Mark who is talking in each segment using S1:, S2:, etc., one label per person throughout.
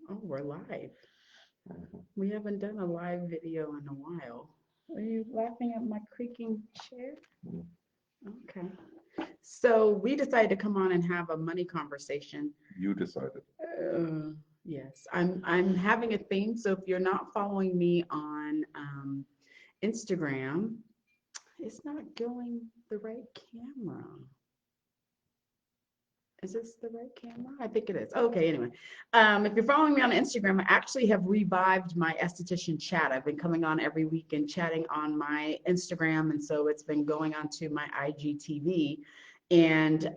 S1: Oh, we're live.
S2: Mhm.
S1: We haven't done a live video in a while. Are you laughing at my creaking chair? Okay. So we decided to come on and have a money conversation.
S2: You decided.
S1: Yes, I'm having a theme. So if you're not following me on Instagram, it's not going the right camera. Is this the right camera? I think it is. Okay, anyway. If you're following me on Instagram, I actually have revived my esthetician chat. I've been coming on every week and chatting on my Instagram, and so it's been going on to my IGTV. And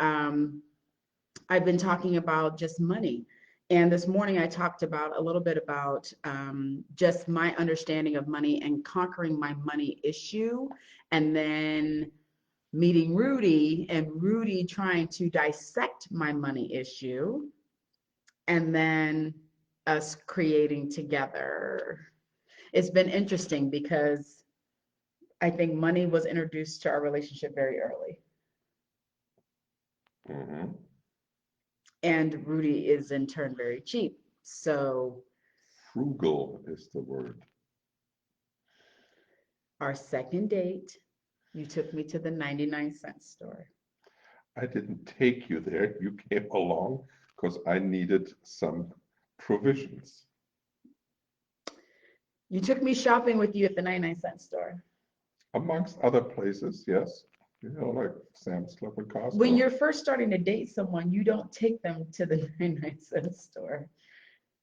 S1: I've been talking about just money. And this morning I talked about a little bit about just my understanding of money and conquering my money issue. And then meeting Rudy and Rudy trying to dissect my money issue, and then us creating together. It's been interesting because I think money was introduced to our relationship very early.
S2: Hmm.
S1: And Rudy is in turn very cheap. So
S2: Frugal is the word.
S1: our second date, you took me to the 99-cent store.
S2: I didn't take you there. You came along because I needed some provisions.
S1: You took me shopping with you at the 99-cent store.
S2: Amongst other places, yes. Like Sam's Club and
S1: When
S2: Costco.
S1: you're first starting to date someone, you don't take them to the 99-cent store.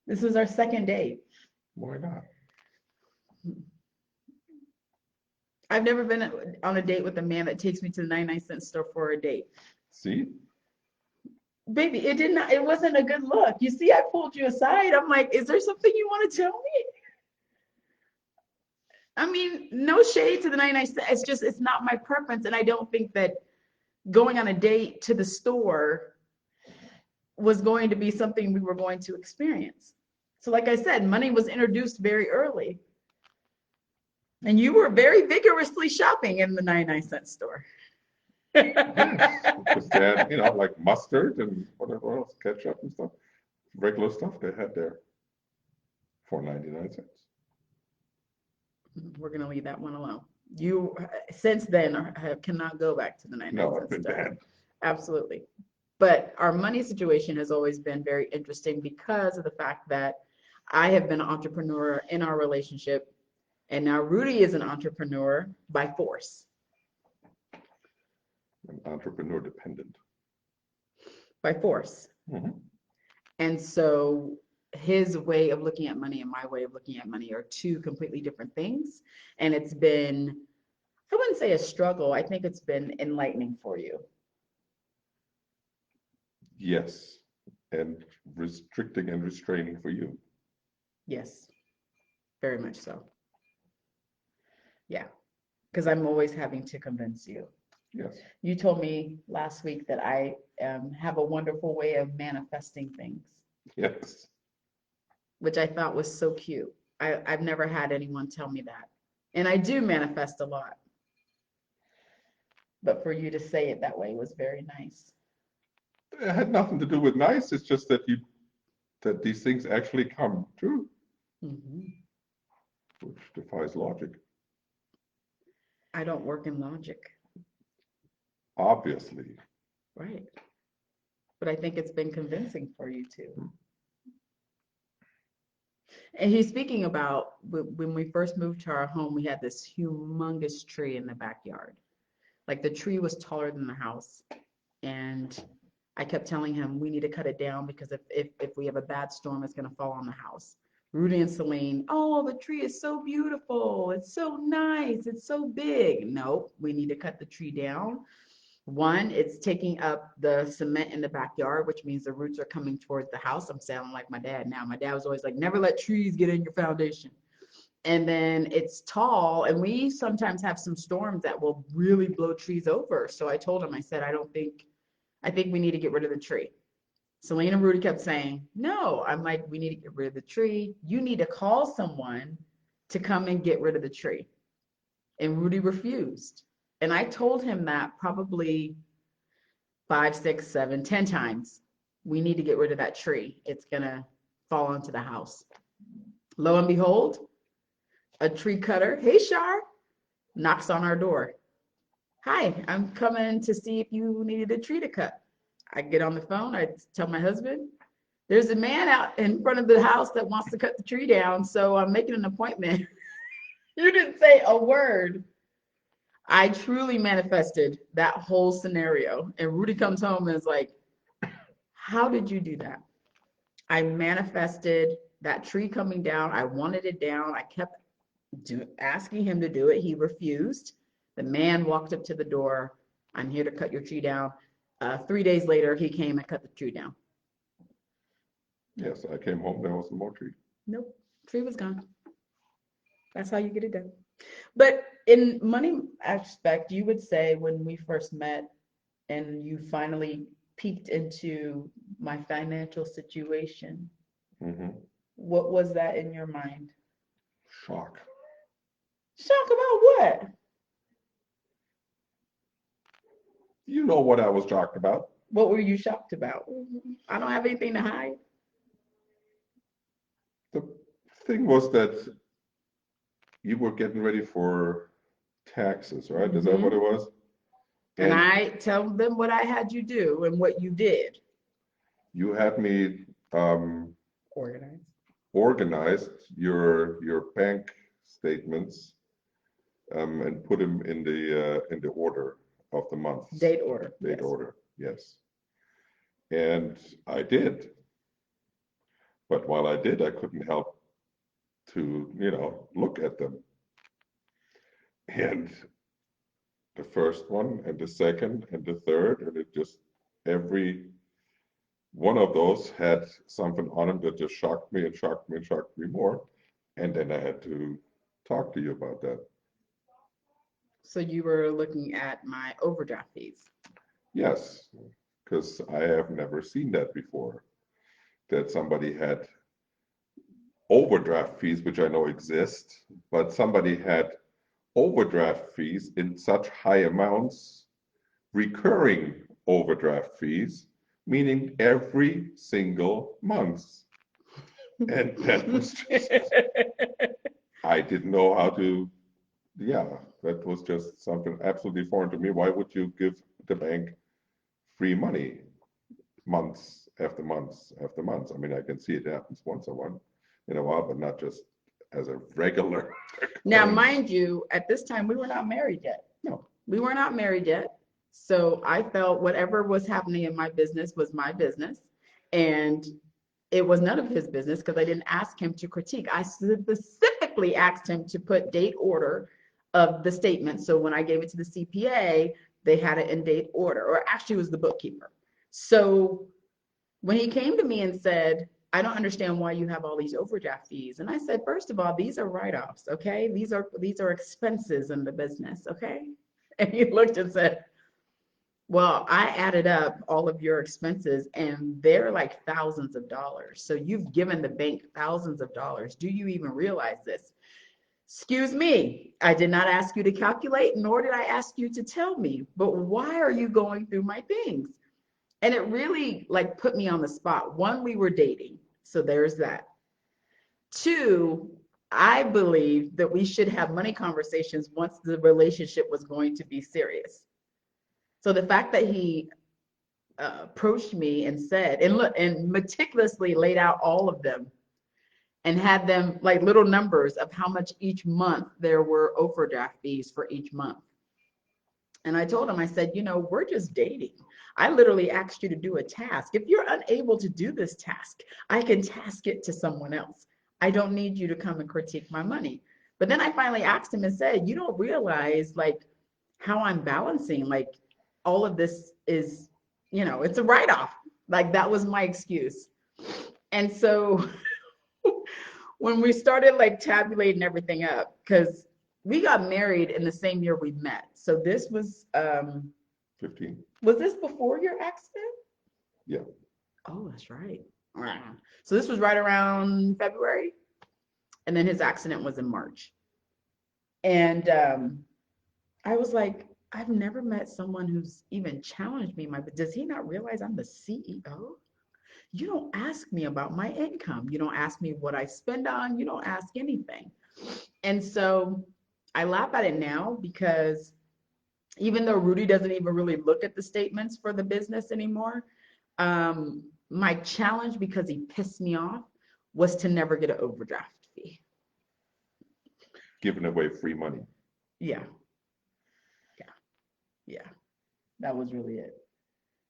S1: This was our second date.
S2: Why not?
S1: I've never been on a date with a man that takes me to the 99-cent store for a date.
S2: See?
S1: Baby, it wasn't a good look. You see, I pulled you aside. I'm like, is there something you want to tell me? I mean, no shade to the 99 cents. It's just, it's not my preference. And I don't think that going on a date to the store was going to be something we were going to experience. So, like I said, money was introduced very early. And you were very vigorously shopping in the 99-cent store.
S2: Yes. Because they had, like mustard and whatever else, ketchup and stuff. Regular stuff they had there for 99 cents.
S1: We're going to leave that one alone. You, since then, cannot go back to the
S2: No,
S1: 99
S2: I've
S1: cent
S2: been
S1: store.
S2: banned.
S1: Absolutely. But our money situation has always been very interesting because of the fact that I have been an entrepreneur in our relationship, and now Rudy is an entrepreneur by force.
S2: I'm entrepreneur dependent.
S1: By force.
S2: Hmm.
S1: And so his way of looking at money and my way of looking at money are two completely different things. And it's been, I wouldn't say a struggle. I think it's been enlightening for you.
S2: Yes. And restricting and restraining for you.
S1: Yes, very much so. Yeah, because I'm always having to convince you.
S2: Yes.
S1: You told me last week that I have a wonderful way of manifesting things,
S2: Yes.
S1: which I thought was so cute. I've never had anyone tell me that. And I do manifest a lot, but for you to say it that way was very nice.
S2: It had nothing to do with nice. It's just that these things actually come true,
S1: Hmm.
S2: which defies logic.
S1: I don't work in logic,
S2: Obviously.
S1: right? But I think it's been convincing for you too. And he's speaking about when we first moved to our home, we had this humongous tree in the backyard. Like the tree was taller than the house. And I kept telling him we need to cut it down because if we have a bad storm, it's going to fall on the house. Rudy and Celine, oh, the tree is so beautiful. It's so nice. It's so big. No, we need to cut the tree down. One, it's taking up the cement in the backyard, which means the roots are coming towards the house. I'm sounding like my dad now. My dad was always like, never let trees get in your foundation. And then it's tall, and we sometimes have some storms that will really blow trees over. So I told him, I said, I think we need to get rid of the tree. Selena and Rudy kept saying, no. I'm like, we need to get rid of the tree. You need to call someone to come and get rid of the tree. And Rudy refused. And I told him that probably 5, 6, 7, 10 times. We need to get rid of that tree. It's gonna fall onto the house. Lo and behold, a tree cutter, hey Shar, knocks on our door. Hi, I'm coming to see if you needed a tree to cut. I get on the phone, I tell my husband, there's a man out in front of the house that wants to cut the tree down, so I'm making an appointment. You didn't say a word. I truly manifested that whole scenario. And Rudy comes home and is like, how did you do that? I manifested that tree coming down. I wanted it down. I kept asking him to do it. He refused. The man walked up to the door. I'm here to cut your tree down. 3 days later, he came and cut the tree down.
S2: Yes, I came home, there was more tree.
S1: Nope, tree was gone. That's how you get it done. But in money aspect, you would say when we first met and you finally peeked into my financial situation,
S2: Hmm.
S1: what was that in your mind?
S2: Shock.
S1: Shock about what?
S2: You know what I was shocked about.
S1: What were you shocked about? I don't have anything to hide.
S2: The thing was that you were getting ready for taxes, right? Is that what it was?
S1: And
S2: And
S1: I tell them what I had you do and what you did.
S2: you had me
S1: Organize.
S2: organized your bank statements and put them in the order of the months.
S1: Date order.
S2: Date
S1: Yes.
S2: order, yes. And I did. But while I did, I couldn't help to, look at them. And the first one and the second and the third, and it just every one of those had something on them that just shocked me and shocked me and shocked me more. And then I had to talk to you about that.
S1: So you were looking at my overdraft fees.
S2: Yes, because I have never seen that before, that somebody had overdraft fees, which I know exist, but somebody had overdraft fees in such high amounts, recurring overdraft fees, meaning every single month. And that was just, I didn't know how to, yeah, that was just something absolutely foreign to me. Why would you give the bank free money months after months after months? I mean, I can see it happens once in a while, but not just as a regular
S1: Now,
S2: occurrence.
S1: mind you, at this time, we were not married yet.
S2: No.
S1: We were not married yet. So I felt whatever was happening in my business was my business. And it was none of his business because I didn't ask him to critique. I specifically asked him to put date order of the statement. So when I gave it to the CPA, they had it in date order, or actually it was the bookkeeper. So when he came to me and said, I don't understand why you have all these overdraft fees. And I said, first of all, these are write-offs, okay? These are expenses in the business, okay? And he looked and said, well, I added up all of your expenses and they're like thousands of dollars. So you've given the bank thousands of dollars. Do you even realize this? Excuse me, I did not ask you to calculate, nor did I ask you to tell me, but why are you going through my things? And it really like put me on the spot. One, we were dating, so there's that. Two, I believe that we should have money conversations once the relationship was going to be serious. So the fact that he approached me and said, and look, and meticulously laid out all of them and had them like little numbers of how much each month there were overdraft fees for each month. And I told him, I said, we're just dating. I literally asked you to do a task. If you're unable to do this task, I can task it to someone else. I don't need you to come and critique my money. But then I finally asked him and said, you don't realize like how I'm balancing, like all of this is, it's a write-off. Like that was my excuse. And so when we started like tabulating everything up, because we got married in the same year we met. So this was
S2: 15.
S1: Was this before your accident?
S2: Yeah.
S1: Oh, that's right. So this was right around February, and then his accident was in March. And I was like, I've never met someone who's even challenged me. But does he not realize I'm the CEO? You don't ask me about my income. You don't ask me what I spend on. You don't ask anything. And so I laugh at it now because even though Rudy doesn't even really look at the statements for the business anymore, my challenge, because he pissed me off, was to never get an overdraft fee.
S2: Giving away free money.
S1: Yeah, yeah, yeah. That was really it.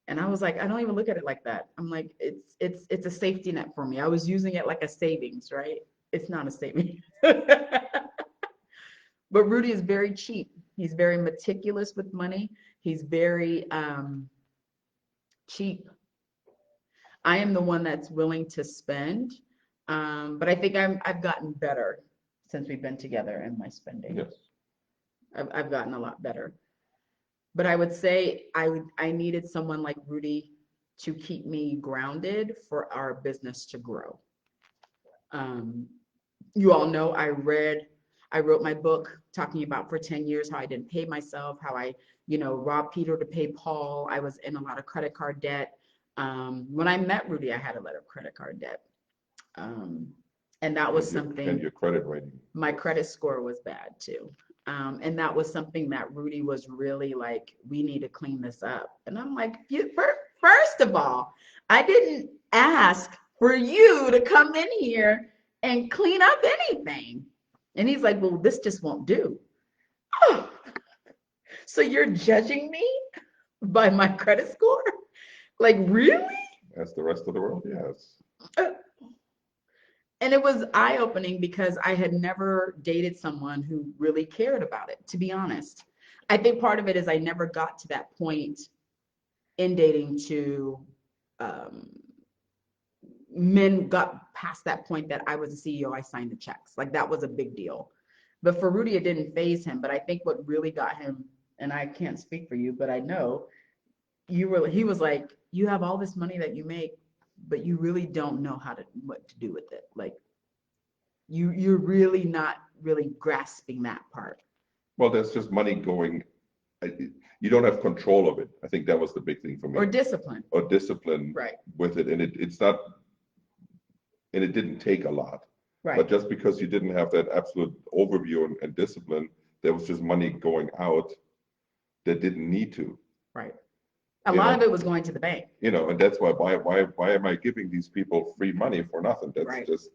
S1: And I was like, I don't even look at it like that. I'm like, it's a safety net for me. I was using it like a savings, right? It's not a savings. But Rudy is very cheap. He's very meticulous with money. He's very cheap. I am the one that's willing to spend. But I think I've gotten better since we've been together in my spending.
S2: Yes.
S1: I've gotten a lot better. But I would say I needed someone like Rudy to keep me grounded for our business to grow. Um, you all know I wrote my book talking about for 10 years how I didn't pay myself, how I, robbed Peter to pay Paul. I was in a lot of credit card debt. When I met Rudy, I had a lot of credit card debt. Um, and that was
S2: And
S1: something,
S2: your credit rating.
S1: my credit score was bad too. And that was something that Rudy was really like, we need to clean this up. And I'm like, first of all, I didn't ask for you to come in here and clean up anything. And he's like, well, this just won't do. Oh, so you're judging me by my credit score? Like, really?
S2: As the rest of the world, yes.
S1: Uh, And it was eye-opening because I had never dated someone who really cared about it, to be honest. I think part of it is I never got to that point in dating to um, men got past that point that I was a CEO, I signed the checks. Like that was a big deal. But for Rudy, it didn't phase him. But I think what really got him, and I can't speak for you, but I know he was like, you have all this money that you make, but you really don't know what to do with it. Like you're really not really grasping that part.
S2: Well, there's just money going. You don't have control of it. I think that was the big thing for me.
S1: Or discipline.
S2: Or discipline
S1: Right.
S2: with it, and it's not, and it didn't take a lot.
S1: Right.
S2: But just because you didn't have that absolute overview and discipline, there was just money going out that didn't need to.
S1: Right. A lot of it was going to the bank.
S2: And that's why am I giving these people free money for nothing? That's
S1: Right.
S2: just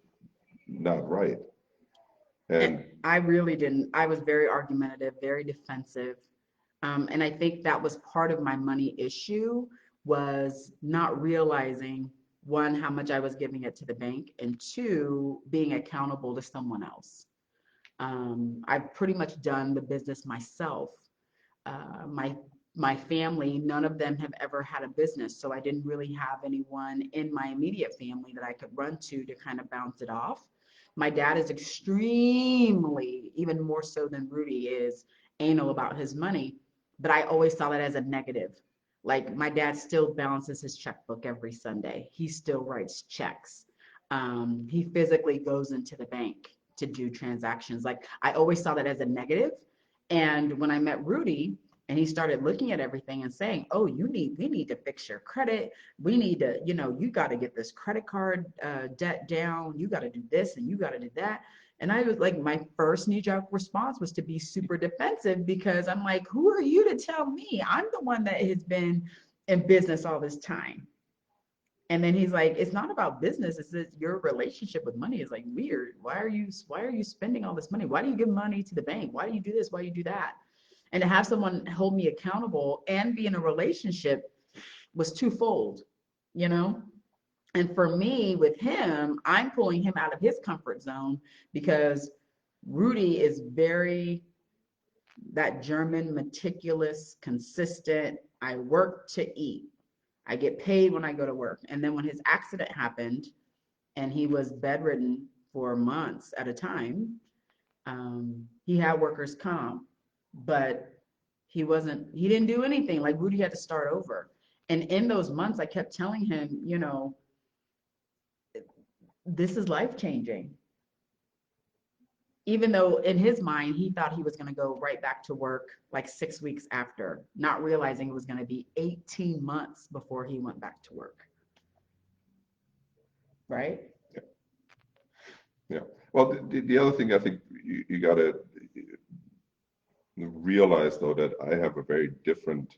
S2: not right.
S1: And I really didn't. I was very argumentative, very defensive. And I think that was part of my money issue was not realizing, one, how much I was giving it to the bank, and two, being accountable to someone else. I've pretty much done the business myself. My family, none of them have ever had a business, so I didn't really have anyone in my immediate family that I could run to kind of bounce it off. My dad is extremely, even more so than Rudy is, anal about his money, but I always saw that as a negative. Like my dad still balances his checkbook every Sunday. He still writes checks. He physically goes into the bank to do transactions. Like I always saw that as a negative. And when I met Rudy, and he started looking at everything and saying, oh, we need to fix your credit. We need to, you got to get this credit card debt down. You got to do this and you got to do that. And I was like, my first knee-jerk response was to be super defensive because I'm like, who are you to tell me? I'm the one that has been in business all this time. And then he's like, it's not about business. It's that your relationship with money is like weird. Why are you spending all this money? Why do you give money to the bank? Why do you do this? Why do you do that? And to have someone hold me accountable and be in a relationship was twofold, you know? And for me, with him, I'm pulling him out of his comfort zone because Rudy is very that German, meticulous, consistent. I work to eat. I get paid when I go to work. And then when his accident happened and he was bedridden for months at a time, he had workers' comp, but he didn't do anything. Like Rudy had to start over. And in those months, I kept telling him, this is life changing. Even though in his mind, he thought he was going to go right back to work like 6 weeks after, not realizing it was going to be 18 months before he went back to work. right?
S2: Yeah. Well, the other thing I think you got to realize, though, that I have a very different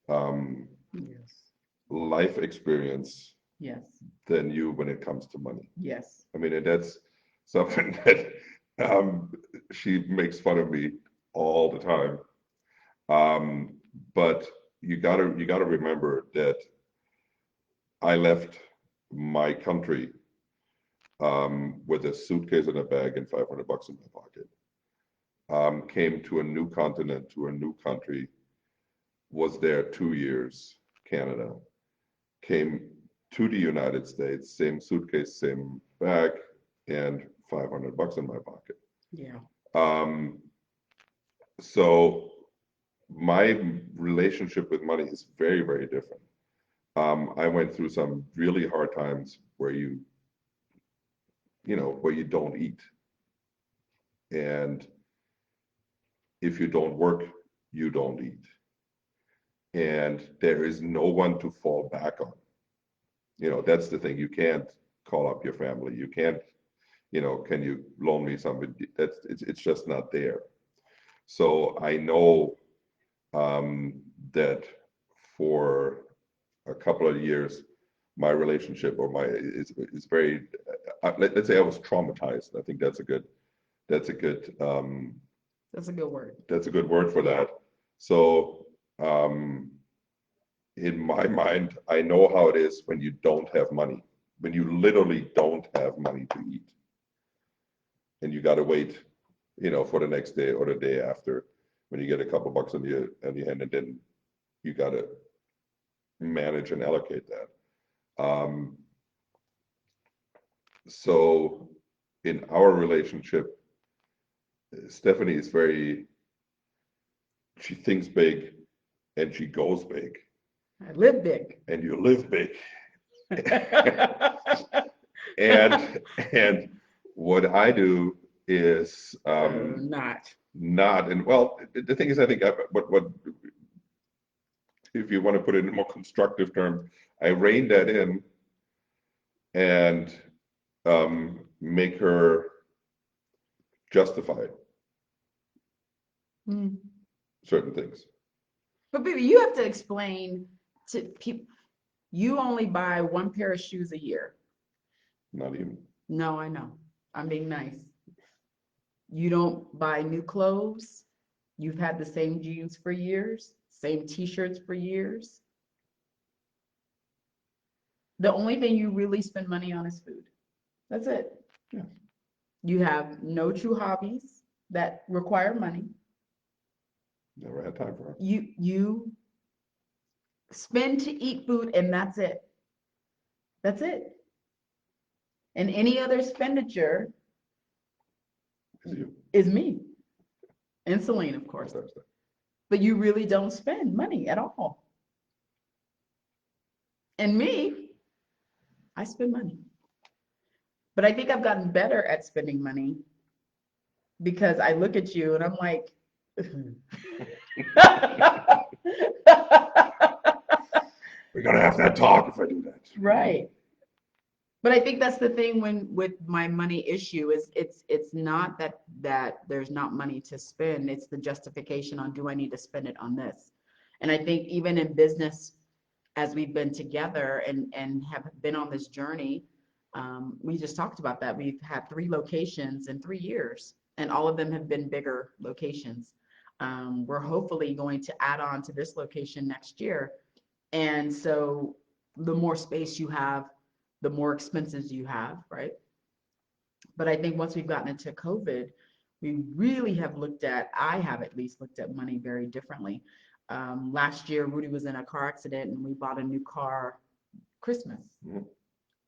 S2: um,
S1: Yes.
S2: life experience
S1: Yes.
S2: than you when it comes to money.
S1: Yes.
S2: I mean, and that's something that um, she makes fun of me all the time. Um, but you gotta remember that I left my country with a suitcase and a bag and 500 bucks in my pocket. Came to a new continent, to a new country, was there 2 years, Canada, came to the United States, same suitcase, same bag, and 500 bucks in my pocket.
S1: Yeah.
S2: Um, so my relationship with money is very, very different. I went through some really hard times where where you don't eat. And if you don't work, you don't eat. And there is no one to fall back on. That's the thing. You can't call up your family. You can't, can you loan me something? It's just not there. So I know that for a couple of years, my relationship or my is very. Let's say I was traumatized. I think that's a good
S1: That's a good word.
S2: that's a good word for
S1: Yeah.
S2: that. So in my mind, I know how it is when you don't have money, when you literally don't have money to eat, and you got to wait, for the next day or the day after, when you get a couple bucks on your hand, and then you got to manage and allocate that. So in our relationship, Stephanie is she thinks big and she goes big,
S1: I live big.
S2: and you live big. And what I do is
S1: Not.
S2: not, and well, the thing is, I think what if you want to put it in more constructive terms, I rein that in and make her justify
S1: Mm.
S2: certain things.
S1: But baby, you have to explain to people, you only buy one pair of shoes a year.
S2: Not even.
S1: No, I know. I'm being nice. You don't buy new clothes. You've had the same jeans for years, same t-shirts for years. The only thing you really spend money on is food. That's it.
S2: Yeah.
S1: You have no true hobbies that require money.
S2: Never had time for it.
S1: You spend to eat food and that's it. That's it. And any other expenditure
S2: Is you.
S1: is me. And Celine, of course.
S2: Sometimes that.
S1: But you really don't spend money at all. And me, I spend money. But I think I've gotten better at spending money because I look at you and I'm like,
S2: We're gonna have that talk if I do that.
S1: right. But I think that's the thing when with my money issue is it's not that there's not money to spend, it's the justification on do I need to spend it on this. And I think even in business, as we've been together and have been on this journey, we just talked about that. We've had 3 locations in 3 years, and all of them have been bigger locations. We're hopefully going to add on to this location next year. And so the more space you have, the more expenses you have, right? But I think once we've gotten into COVID, we really have looked at, I have at least looked at money very differently. Last year, Rudy was in a car accident and we bought a new car Christmas.
S2: Mhm.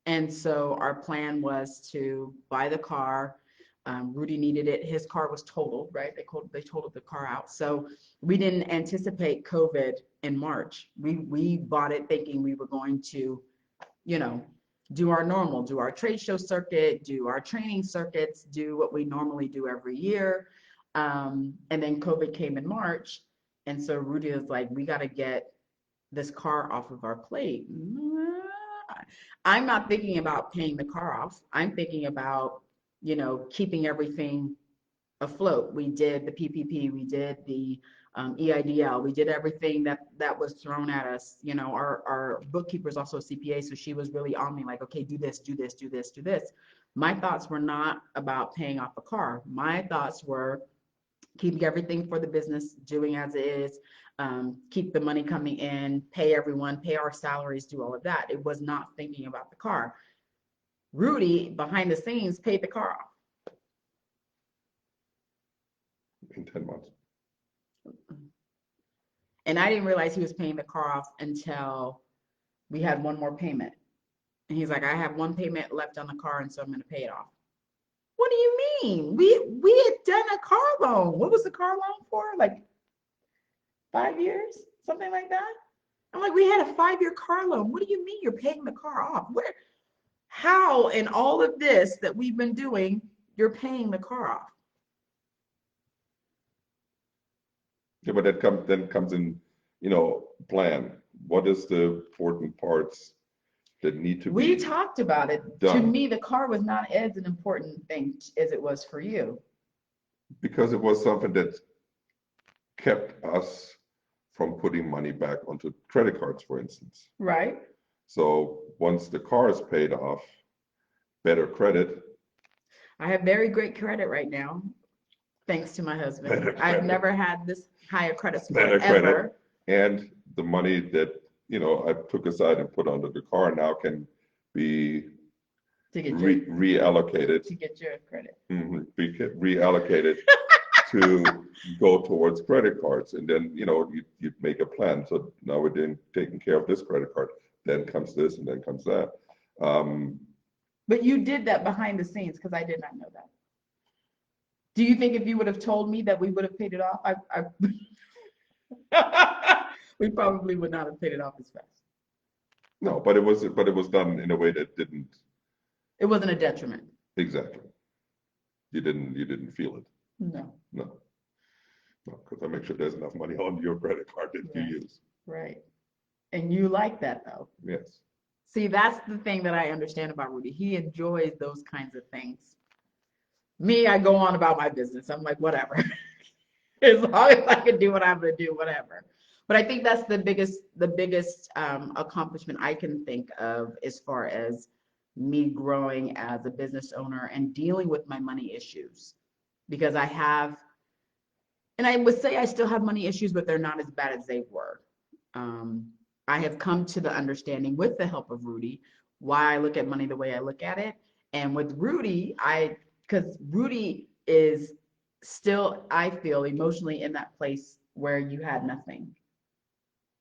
S1: And so our plan was to buy the car. Rudy needed it. His car was totaled, right? They totaled the car out. So we didn't anticipate COVID in March. We bought it thinking we were going to, you know, do our trade show circuit, do our training circuits, do what we normally do every year. And then COVID came in March. And so Rudy was like, we got to get this car off of our plate. I'm not thinking about paying the car off. I'm thinking about, keeping everything afloat. We did the PPP, we did the EIDL, we did everything that was thrown at us. Our bookkeeper's also a CPA, so she was really on me like, okay, do this, do this, do this, do this. My thoughts were not about paying off a car. My thoughts were keeping everything for the business, doing as it is, keep the money coming in, pay everyone, pay our salaries, do all of that. It was not thinking about the car. Rudy, behind the scenes, paid the car off.
S2: In 10 months.
S1: And I didn't realize he was paying the car off until we had one more payment. And he's like, I have one payment left on the car, and so I'm going to pay it off. What do you mean? We had done a car loan. What was the car loan for? Like 5 years? Something like that? I'm like, we had a 5-year car loan. What do you mean you're paying the car off? How in all of this that we've been doing, you're paying the car off?
S2: Yeah, but that comes in, plan. What is the important parts that need to
S1: We
S2: be
S1: talked about it. To
S2: done?
S1: me, the car was not as an important thing as it was for you.
S2: Because it was something that kept us from putting money back onto credit cards, for instance.
S1: Right.
S2: So once the car is paid off, better credit.
S1: I have very great credit right now, thanks to my husband.
S2: Better
S1: I've
S2: credit.
S1: never had this higher credit score
S2: Better
S1: ever.
S2: credit. And the money that, I took aside and put onto the car now can be
S1: to get
S2: reallocated.
S1: To get your credit.
S2: Be reallocated to go towards credit cards. And then, you make a plan. So now we're taking care of this credit card. Then comes this and then comes that.
S1: But you did that behind the scenes because I did not know that. Do you think if you would have told me that we would have paid it off, we probably would not have paid it off as fast.
S2: No, but it was done in a way that didn't.
S1: It wasn't a detriment.
S2: Exactly. You didn't feel it.
S1: No.
S2: No, because I make sure there's enough money on your credit card that you use.
S1: Right. And you like that though.
S2: Yes.
S1: See, that's the thing that I understand about Rudy. He enjoys those kinds of things. Me, I go on about my business. I'm like, whatever. As long as I can do what I'm going to do, whatever. But I think that's the biggest accomplishment I can think of as far as me growing as a business owner and dealing with my money issues. Because I have, and I would say I still have money issues, but they're not as bad as they were. I have come to the understanding with the help of Rudy why I look at money the way I look at it. And with Rudy, because Rudy is still, I feel, emotionally in that place where you had nothing.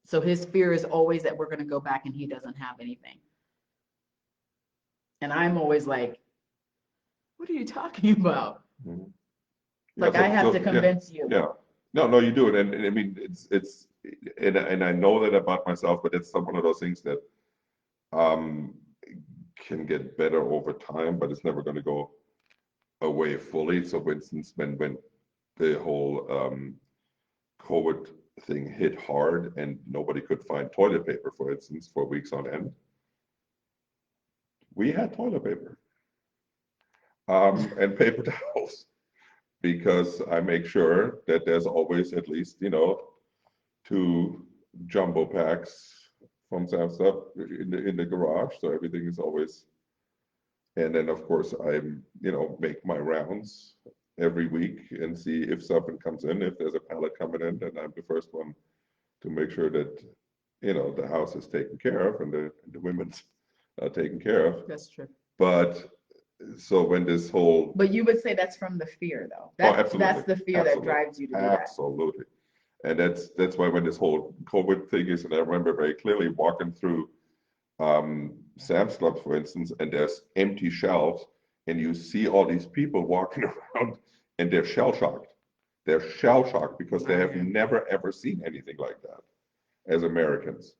S1: So his fear is always that we're going to go back and he doesn't have anything. And I'm always like, what are you talking about?
S2: Mm-hmm.
S1: Like, I have to convince you.
S2: Yeah. No, you do it. And I mean, it's and I know that about myself, but it's one of those things that can get better over time, but it's never going to go away fully. So for instance, when the whole COVID thing hit hard and nobody could find toilet paper, for instance, for weeks on end, we had toilet paper and paper towels, because I make sure that there's always at least, 2 jumbo packs from Sam's Club in the garage, so everything is always. And then of course I, make my rounds every week and see if something comes in. If there's a pallet coming in, then I'm the first one to make sure that, the house is taken care of and the women's taken care of.
S1: That's true.
S2: But so when this whole.
S1: But you would say that's from the fear, though.
S2: Absolutely.
S1: That's the fear that drives you to do that.
S2: Absolutely. And that's why when this whole COVID thing is, and I remember very clearly walking through Sam's Club, for instance, and there's empty shelves, and you see all these people walking around, and they're shell shocked. They're shell shocked because they have never ever seen anything like that as Americans.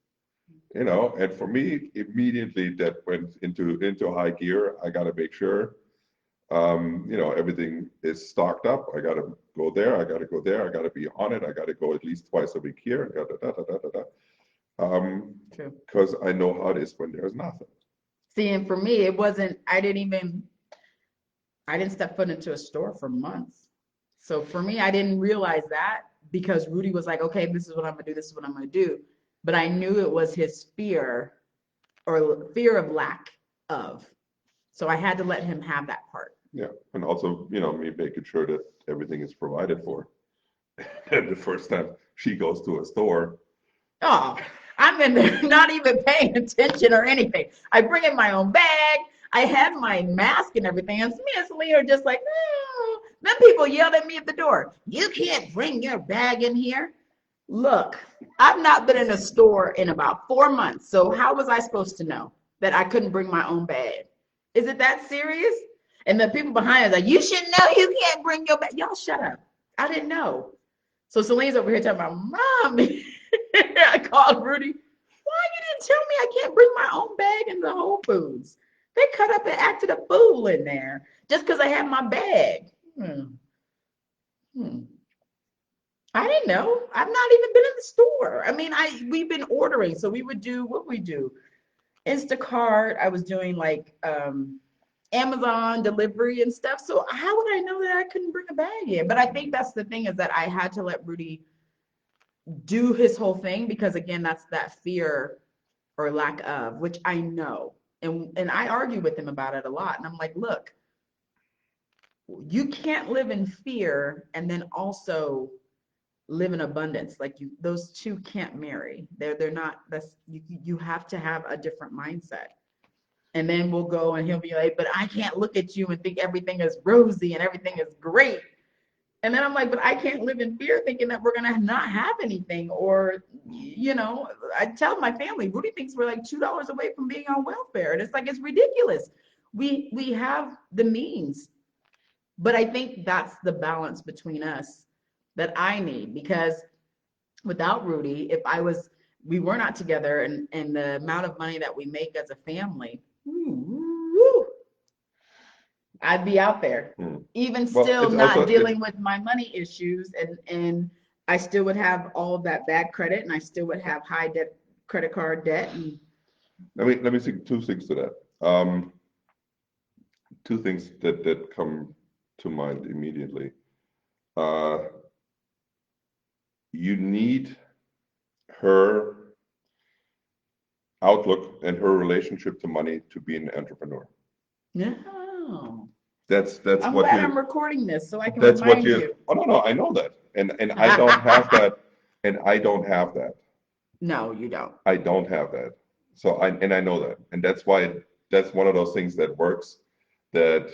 S2: And for me, immediately that went into high gear. I got to make sure, everything is stocked up. I got to go there. I got to go there. I got to be on it. I got to go at least twice a week here. Because I know how it is when there's nothing.
S1: See, and for me, it wasn't, I didn't step foot into a store for months. So for me, I didn't realize that because Rudy was like, okay, this is what I'm gonna do, this is what I'm gonna do. But I knew it was his fear or fear of lack of. So I had to let him have that part.
S2: Yeah, and also, me making sure that everything is provided for. And the first time she goes to a store,
S1: Oh, I'm in there not even paying attention or anything. I bring in my own bag. I have my mask and everything. And me and Celine are just like, no. Then people yelled at me at the door. You can't bring your bag in here. Look, I've not been in a store in about 4 months. So how was I supposed to know that I couldn't bring my own bag? Is it that serious? And the people behind us are like, you should know you can't bring your bag. Y'all shut up. I didn't know. So Celine's over here talking about, Mom, I called Rudy. Why you didn't tell me I can't bring my own bag into Whole Foods? They cut up and acted a fool in there just because I had my bag. Hmm. Hmm. I didn't know. I've not even been in the store. I mean, we've been ordering, so we would do what we do. Instacart. I was doing like Amazon delivery and stuff. So how would I know that I couldn't bring a bag in? But I think that's the thing is that I had to let Rudy do his whole thing because again, that's that fear or lack of, which I know. And I argue with him about it a lot. And I'm like, look, you can't live in fear and then also live in abundance. Like those two can't marry. They're not. That's you have to have a different mindset. And then we'll go and he'll be like, but I can't look at you and think everything is rosy and everything is great. And then I'm like, but I can't live in fear thinking that we're gonna not have anything. Or, I tell my family, Rudy thinks we're like $2 away from being on welfare. And it's like it's ridiculous. We have the means. But I think that's the balance between us that I need because without Rudy, if we were not together and the amount of money that we make as a family, I'd be out there,
S2: hmm.
S1: even
S2: Well,
S1: still
S2: it's also
S1: not dealing with my money issues, and I still would have all of that bad credit, and I still would have high debt, credit card debt, and
S2: let me say two things to that. Two things that come to mind immediately. Uh, you need her outlook and her relationship to money to be an entrepreneur.
S1: no.
S2: That's
S1: I'm
S2: what
S1: glad I'm
S2: you
S1: recording this so I can
S2: that's what
S1: remind
S2: you
S1: you.
S2: oh no, I know that. And I don't have that, and I don't have that.
S1: No, you don't.
S2: I don't have that. So I know that. And that's one of those things that works that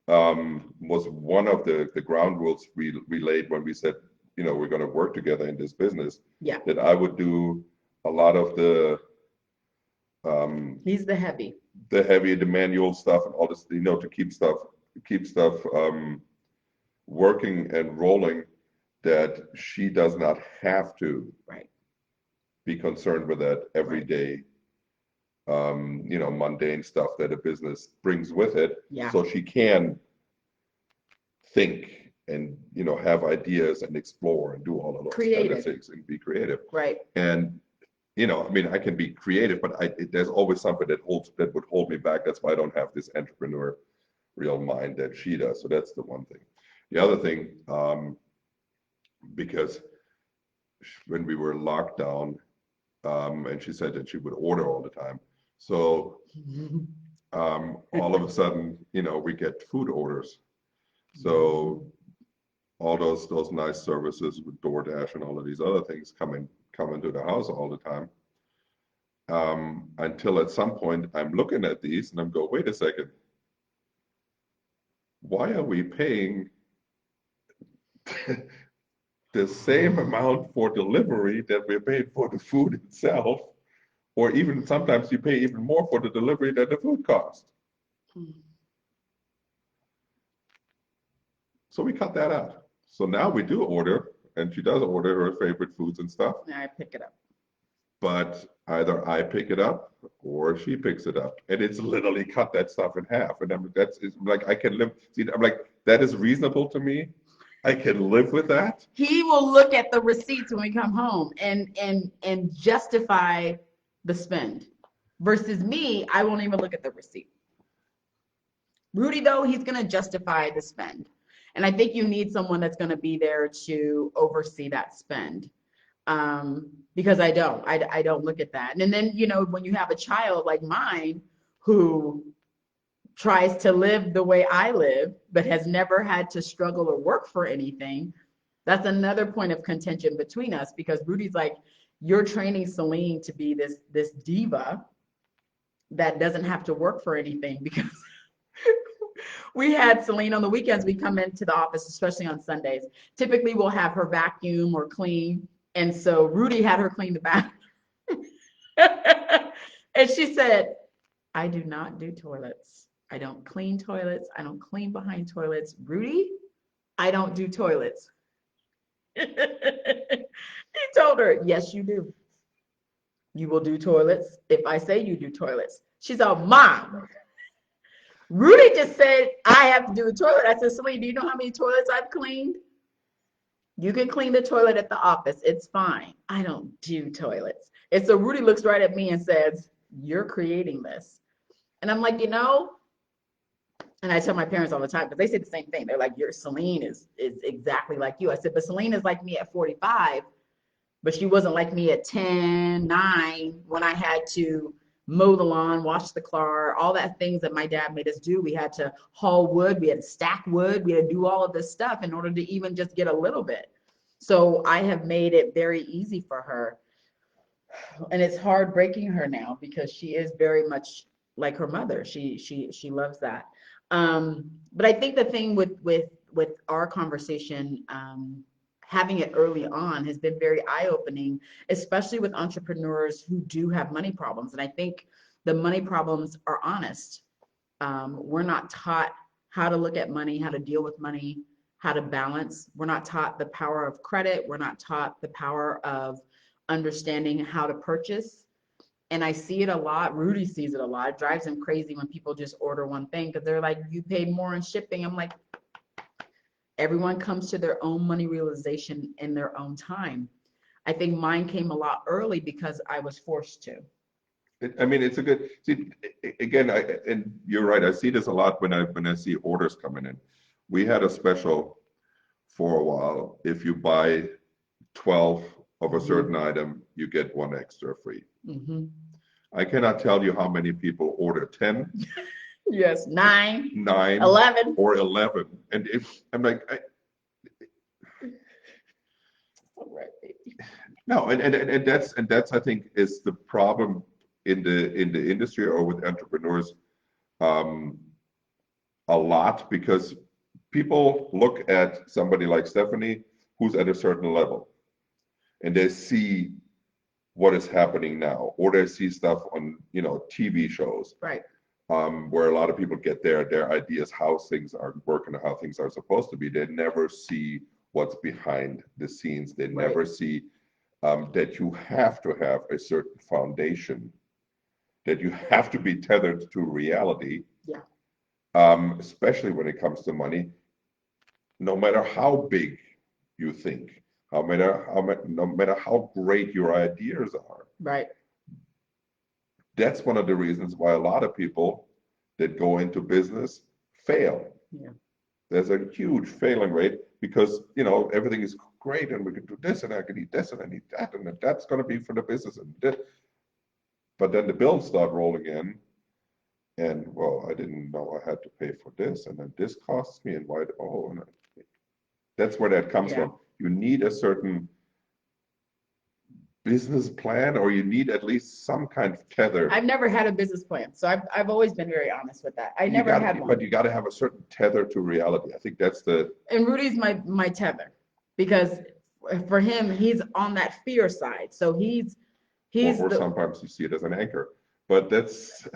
S2: was one of the ground rules we laid when we said, we're going to work together in this business,
S1: Yeah,
S2: that I would do a lot of um,
S1: he's the heavy.
S2: the manual stuff and all this, to keep stuff working and rolling, that she does not have to
S1: Right,
S2: be concerned with that every
S1: right.
S2: day, mundane stuff that a business brings with it.
S1: Yeah,
S2: So she can think and, have ideas and explore and do all of those kind of
S1: creative.
S2: things and be creative.
S1: Right.
S2: And, I mean, I can be creative, but there's always something that would hold me back. That's why I don't have this entrepreneur real mind that she does. So that's the one thing. The other thing, because when we were locked down, and she said that she would order all the time. So all of a sudden, we get food orders. So all those nice services with DoorDash and all of these other things coming to the house all the time. Until at some point I'm looking at these and I'm go, wait a second, why are we paying the same amount for delivery that we're paying for the food itself? Or even sometimes you pay even more for the delivery than the food cost. So we cut that out. So now we do order, and she does order her favorite foods and stuff,
S1: I pick it up.
S2: but either I pick it up or she picks it up. And it's literally cut that stuff in half. And it's like I can live. See, I'm like, that is reasonable to me. I can live with that.
S1: He will look at the receipts when we come home and justify the spend. Versus me, I won't even look at the receipt. Rudy, though, he's going to justify the spend. And I think you need someone that's going to be there to oversee that spend. Because I don't look at that. And then, when you have a child like mine who tries to live the way I live, but has never had to struggle or work for anything, that's another point of contention between us because Rudy's like, you're training Celine to be this diva that doesn't have to work for anything because we had Celine on the weekends. We come into the office, especially on Sundays. Typically, we'll have her vacuum or clean. And so Rudy had her clean the bathroom. And she said, I do not do toilets. I don't clean toilets. I don't clean behind toilets. Rudy, I don't do toilets. He told her, yes, you do. You will do toilets if I say you do toilets. She's all, Mom, Rudy just said I have to do the toilet. I said, Celine, do you know how many toilets I've cleaned? You can clean the toilet at the office. It's fine. I don't do toilets. And so Rudy looks right at me and says, you're creating this. And I'm like, and I tell my parents all the time, because they say the same thing. They're like, your Celine is exactly like you. I said, but Celine is like me at 45, but she wasn't like me at 10, 9, when I had to mow the lawn, wash the car, all that things that my dad made us do. We had to haul wood, we had to stack wood, we had to do all of this stuff in order to even just get a little bit. So I have made it very easy for her. And it's hard breaking her now because she is very much like her mother. She loves that. But I think the thing with our conversation, having it early on has been very eye-opening, especially with entrepreneurs who do have money problems. And I think the money problems are honest. We're not taught how to look at money, how to deal with money, how to balance. We're not taught the power of credit. We're not taught the power of understanding how to purchase. And I see it a lot. Rudy sees it a lot. It drives him crazy when people just order one thing because they're like, you paid more in shipping. I'm like, everyone comes to their own money realization in their own time. I think mine came a lot early because I was forced to.
S2: I mean, it's a good, see, again, and you're right. I see this a lot when I see orders coming in. We had a special for a while. If you buy 12 of a certain item, you get one extra free.
S1: Mm-hmm.
S2: I cannot tell you how many people order 10,
S1: Yes, 9,
S2: 9,
S1: 11.
S2: or 11. And if I'm like,
S1: All right, baby.
S2: no, and that's I think is the problem in the industry or with entrepreneurs um, a lot because people look at somebody like Stephanie who's at a certain level and they see what is happening now, or they see stuff on TV shows,
S1: Right.
S2: where a lot of people get their ideas how things are working, how things are supposed to be. They never see what's behind the scenes. They
S1: Right.
S2: never see that you have to have a certain foundation, that you have to be tethered to reality.
S1: Yeah.
S2: Especially when it comes to money, no matter how big you think, no matter how great your ideas are.
S1: Right.
S2: That's one of the reasons why a lot of people that go into business fail.
S1: Yeah.
S2: There's a huge failing rate because everything is great and we can do this and I can eat this and I need that and that's going to be for the business and that. But then the bills start rolling in, and well, I didn't know I had to pay for this, and then this costs me, and why? Oh, and that's where that comes
S1: Yeah.
S2: from. You need a certain business plan, or you need at least some kind of tether.
S1: I've never had a business plan, so I've always been very honest with that. I
S2: You
S1: never
S2: got,
S1: had one.
S2: but you got to have a certain tether to reality. I think that's the.
S1: And Rudy's my tether because for him, he's on that fear side. So he's
S2: Or
S1: the
S2: sometimes you see it as an anchor, but that's.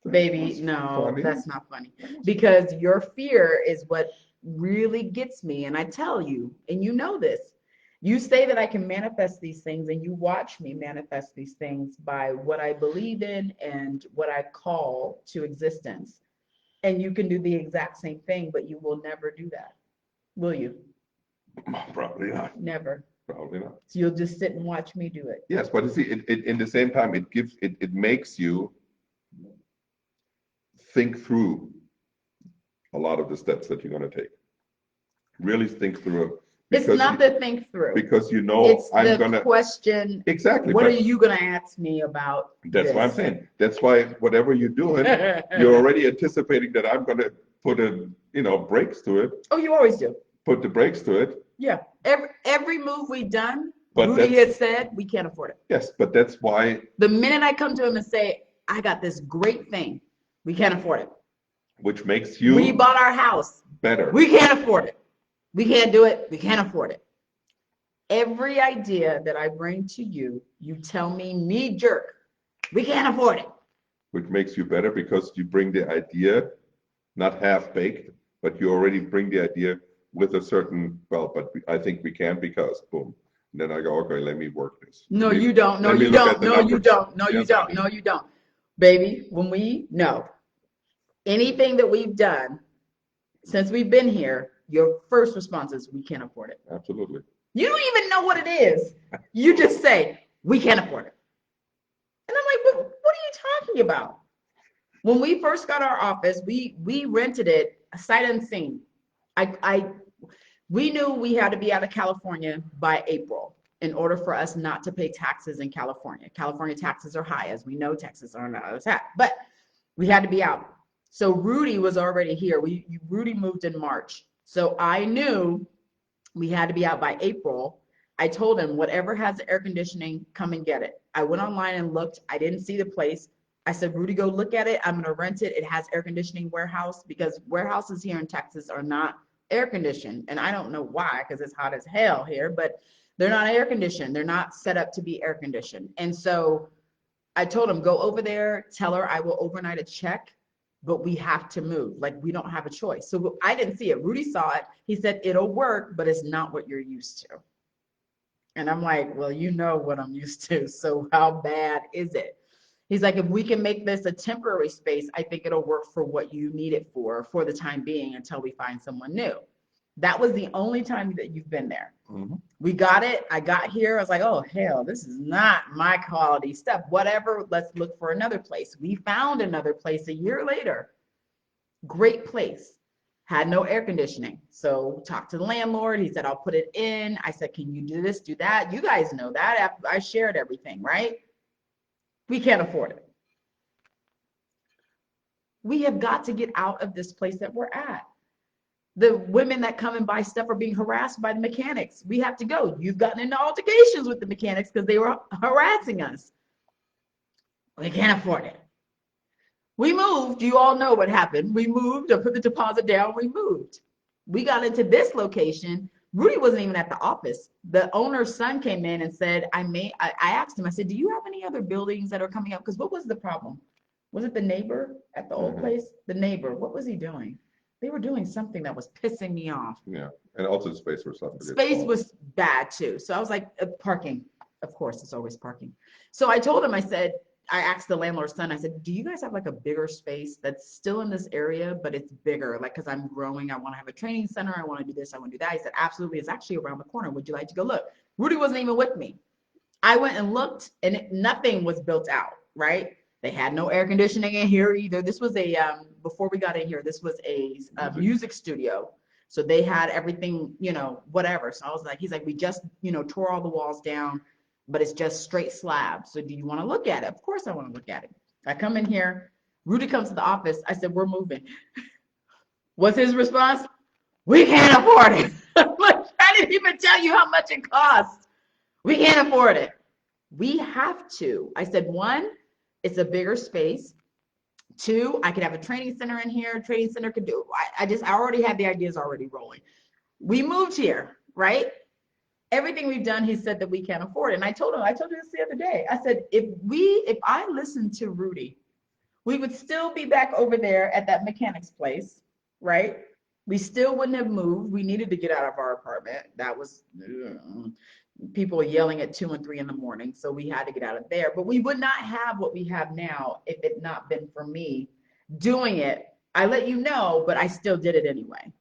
S1: baby, no,
S2: Funny.
S1: that's not funny. Because your fear is what really gets me. And I tell you, and you know this, you say that I can manifest these things, and you watch me manifest these things by what I believe in and what I call to existence. And you can do the exact same thing, but you will never do that. Will you?
S2: Probably not.
S1: Never.
S2: Probably not.
S1: So you'll just sit and watch me do it.
S2: Yes, but you see, in the same time, it makes you think through a lot of the steps that you're going to take. Really think through it
S1: It's
S2: because
S1: not the think through.
S2: because you know
S1: It's
S2: I'm
S1: the
S2: gonna
S1: question,
S2: exactly.
S1: what are
S2: But
S1: you going to ask me about
S2: that's why I'm
S1: this?
S2: saying. That's why whatever you're doing, you're already anticipating that I'm going to put brakes to it.
S1: Oh, you always do.
S2: Put the brakes to it.
S1: Yeah. Every move we've done,
S2: But
S1: Rudy
S2: that's
S1: has said, we can't afford it.
S2: yes, but that's why
S1: The minute I come to him and say, I got this great thing, we can't afford it.
S2: which makes
S1: We
S2: you
S1: bought our house.
S2: better.
S1: We can't afford it. We can't do it. We can't afford it. Every idea that I bring to you, you tell me knee jerk, we can't afford it.
S2: Which makes you better because you bring the idea not half baked, but you already bring the idea with a certain, well, but I think we can because boom. And then I go, okay, let me work this.
S1: No, you don't. No,
S2: let me
S1: you
S2: look
S1: don't.
S2: at the
S1: No, you
S2: numbers.
S1: don't. No, you
S2: Yes, I
S1: don't.
S2: do.
S1: No, you don't. Baby, when we know anything that we've done since we've been here, your first response is, we can't afford it.
S2: Absolutely.
S1: You don't even know what it is. You just say, we can't afford it. And I'm like, what are you talking about? When we first got our office, we rented it sight unseen. We knew we had to be out of California by April in order for us not to pay taxes in California. California taxes are high, as we know. Texas are not as high, but we had to be out. So Rudy was already here. Rudy moved in March, so I knew we had to be out by April. I told him, whatever has air conditioning, come and get it. I went online and looked. I didn't see the place. I said, Rudy, go look at it. I'm going to rent it. It has air conditioning warehouse, because warehouses here in Texas are not air conditioned. And I don't know why, because it's hot as hell here, but they're not air conditioned. They're not set up to be air conditioned. And so I told him, go over there, tell her I will overnight a check, but we have to move. Like, we don't have a choice. So I didn't see it. Rudy saw it. He said, it'll work, but it's not what you're used to. And I'm like, well, you know what I'm used to. So how bad is it? He's like, if we can make this a temporary space, I think it'll work for what you need it for the time being, until we find someone new. That was the only time that you've been there.
S2: Mm-hmm.
S1: We got it. I got here. I was like, oh, hell, this is not my quality stuff. Whatever. Let's look for another place. We found another place a year later. Great place. Had no air conditioning. So talked to the landlord. He said, I'll put it in. I said, can you do this, do that? You guys know that. I shared everything, right? We can't afford it. We have got to get out of this place that we're at. The women that come and buy stuff are being harassed by the mechanics. We have to go. You've gotten into altercations with the mechanics because they were harassing us. We can't afford it. We moved. You all know what happened. We moved. I put the deposit down. We moved. We got into this location. Rudy wasn't even at the office. The owner's son came in and said, I asked him, I said, do you have any other buildings that are coming up? Because what was the problem? Was it the neighbor at the old place? The neighbor, what was he doing? They were doing something that was pissing me off.
S2: Yeah, and also the space for stuff.
S1: Space was bad too. So I was like, parking. Of course, it's always parking. So I told him, I said, I asked the landlord's son, I said, do you guys have like a bigger space that's still in this area, but it's bigger? Like, because I'm growing, I want to have a training center. I want to do this. I want to do that. He said, absolutely. It's actually around the corner. Would you like to go look? Rudy wasn't even with me. I went and looked, and nothing was built out, right? They had no air conditioning in here either. This was before we got in here, this was a music studio. So they had everything, whatever. So I was like, he's like, we just, tore all the walls down, but it's just straight slab. So do you want to look at it? Of course I want to look at it. I come in here, Rudy comes to the office. I said, we're moving. What's his response? We can't afford it. I didn't even tell you how much it costs. We can't afford it. We have to. I said, one, it's a bigger space. Two, I could have a training center in here. Training center could do. I already had the ideas already rolling. We moved here, right? Everything we've done, he said that we can't afford it. And I told you this the other day. I said, if I listened to Rudy, we would still be back over there at that mechanic's place, right? We still wouldn't have moved. We needed to get out of our apartment. That was people yelling at 2 and 3 in the morning. So we had to get out of there. But we would not have what we have now if it not been for me doing it. I let you know, but I still did it anyway.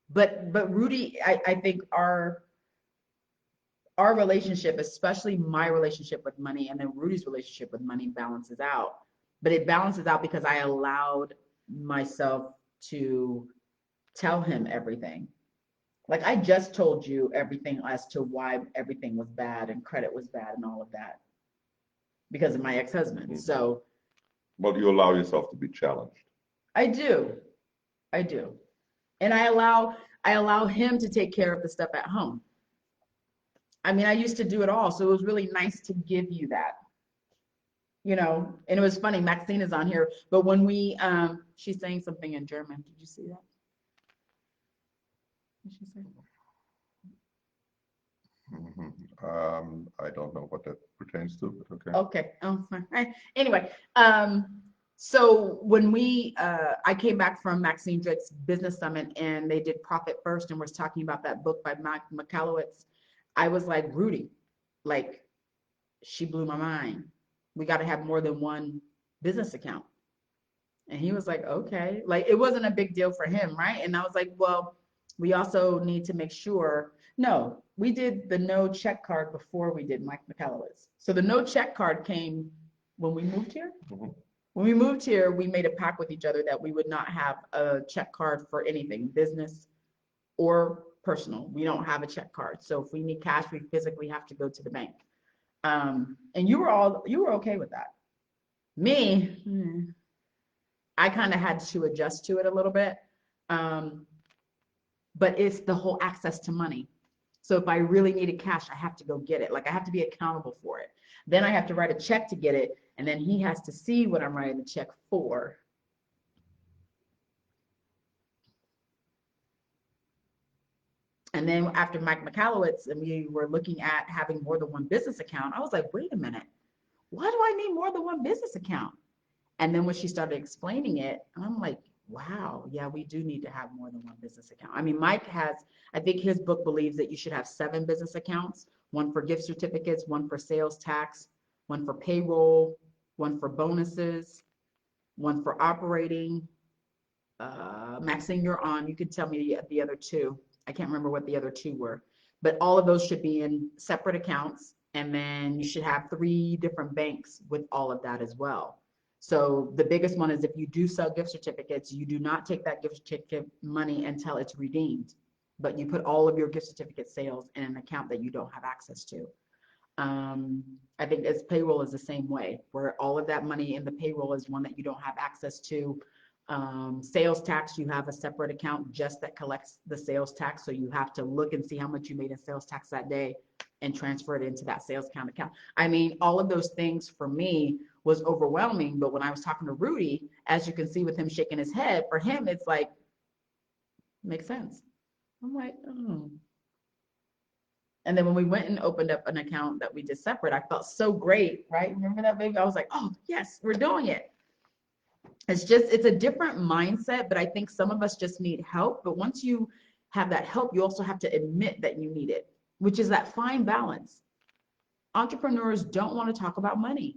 S1: But Rudy, I think our relationship, especially my relationship with money and then Rudy's relationship with money, balances out. But it balances out because I allowed myself to tell him everything. Like I just told you everything as to why everything was bad and credit was bad and all of that because of my ex-husband.
S2: Mhm.
S1: So
S2: Well, you allow yourself to be challenged.
S1: I do. I do. And I allow him to take care of the stuff at home. I mean, I used to do it all, so it was really nice to give you that, And it was funny, Maxine is on here, but when she's saying something in German. Did you see that? What did she say?
S2: Mhm. I don't know what that pertains to, but okay.
S1: Okay. Oh, fine. Anyway, so when I came back from Maxine Drake's business summit and they did Profit First and was talking about that book by Mike Michalowicz, I was like, Rudy, like, she blew my mind. We got to have more than one business account. And he was like, okay. Like, it wasn't a big deal for him, right? And I was like, well, we also need to make sure. No, we did the no check card before we did Mike McAllowitz. So the no check card came when we moved here.
S2: Mhm.
S1: When we moved here, we made a pact with each other that we would not have a check card for anything, business or personal. We don't have a check card. So if we need cash, we physically have to go to the bank. And you were okay with that. Me, I kind of had to adjust to it a little bit. Um, but it's the whole access to money. So if I really needed cash, I have to go get it. Like I have to be accountable for it. Then I have to write a check to get it. And then he has to see what I'm writing the check for. And then after Mike Michalowicz and we were looking at having more than one business account, I was like, wait a minute, why do I need more than one business account? And then when she started explaining it, I'm like, wow, yeah, we do need to have more than one business account. I mean, Mike has, I think his book believes that you should have 7 business accounts, one for gift certificates, one for sales tax, one for payroll, one for bonuses, one for operating. Maxine, you're on. You could tell me the other two. I can't remember what the other two were, but all of those should be in separate accounts. And then you should have 3 different banks with all of that as well. So the biggest one is if you do sell gift certificates, you do not take that gift certificate money until it's redeemed, but you put all of your gift certificate sales in an account that you don't have access to. Um, I think as payroll is the same way, where all of that money in the payroll is one that you don't have access to. Sales tax, you have a separate account just that collects the sales tax. So you have to look and see how much you made in sales tax that day and transfer it into that sales account. I mean, all of those things for me was overwhelming. But when I was talking to Rudy, as you can see with him shaking his head, for him, it's like, makes sense. I'm like, oh. And then when we went and opened up an account that we did separate, I felt so great, right? Remember that, baby? I was like, oh, yes, we're doing it. It's a different mindset, but I think some of us just need help. But once you have that help, you also have to admit that you need it, which is that fine balance. Entrepreneurs don't want to talk about money.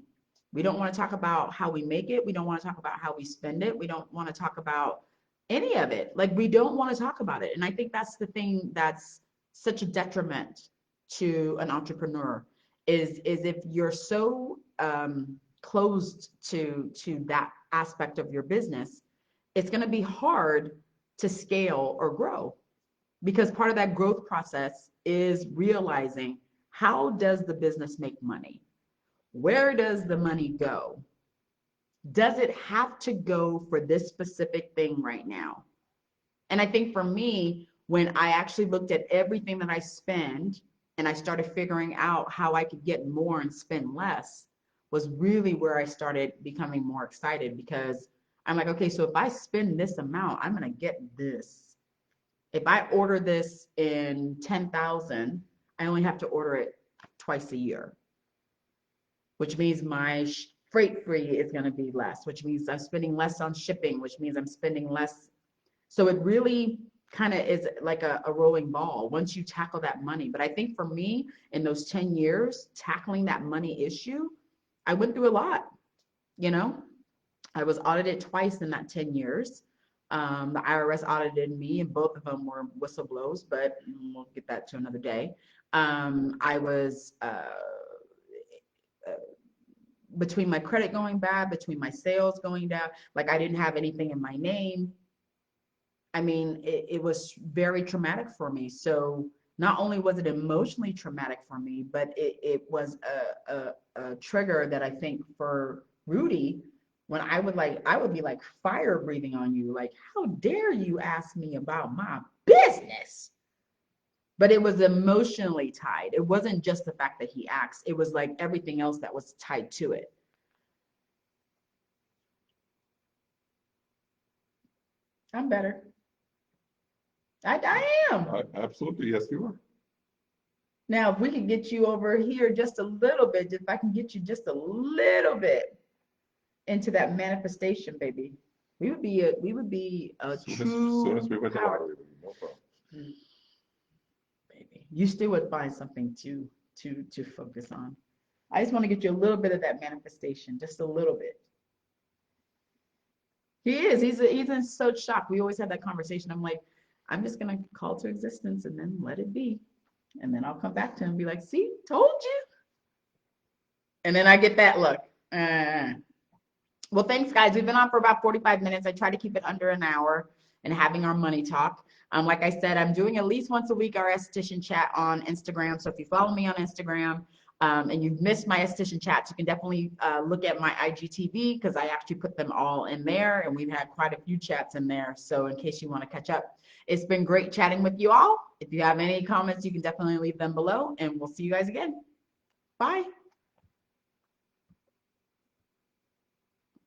S1: We don't want to talk about how we make it. We don't want to talk about how we spend it. We don't want to talk about any of it. Like we don't want to talk about it. And I think that's the thing that's such a detriment to an entrepreneur is if you're so closed to that aspect of your business, it's going to be hard to scale or grow because part of that growth process is realizing how does the business make money? Where does the money go? Does it have to go for this specific thing right now? And I think for me, when I actually looked at everything that I spend and I started figuring out how I could get more and spend less, was really where I started becoming more excited because I'm like, okay, so if I spend this amount, I'm going to get this. If I order this in 10,000, I only have to order it twice a year, which means my freight free is going to be less, which means I'm spending less on shipping, which means I'm spending less. So it really kind of is like a rolling ball once you tackle that money. But I think for me, in those 10 years, tackling that money issue, I went through a lot, you know? I was audited twice in that 10 years. The IRS audited me, and both of them were whistleblowers, but we'll get that to another day. I was between my credit going bad, between my sales going down, like I didn't have anything in my name. I mean, it was very traumatic for me. So not only was it emotionally traumatic for me, but it was a trigger that I think for Rudy, when I would be like fire breathing on you, like, how dare you ask me about my business? But it was emotionally tied. It wasn't just the fact that he asked, it was like everything else that was tied to it. I'm better. I am.
S2: Absolutely, yes, you are.
S1: Now, if we could get you over here just a little bit, if I can get you just a little bit into that manifestation, baby, we would be a
S2: Soon as
S1: true
S2: we win the
S1: power.
S2: lottery, no problem.
S1: Baby. You still would find something to focus on. I just want to get you a little bit of that manifestation, just a little bit. He is. He's in such shock. We always have that conversation. I'm like, I'm just gonna call to existence and then let it be. And then I'll come back to him and be like, see, told you. And then I get that look. Uh. Well, thanks, guys. We've been on for about 45 minutes. I try to keep it under an hour and having our money talk. Like I said, I'm doing at least once a week our esthetician chat on Instagram. So if you follow me on Instagram and you've missed my esthetician chats, you can definitely look at my IGTV because I actually put them all in there, and we've had quite a few chats in there. So in case you want to catch up, it's been great chatting with you all. If you have any comments, you can definitely leave them below, and we'll see you guys again. Bye.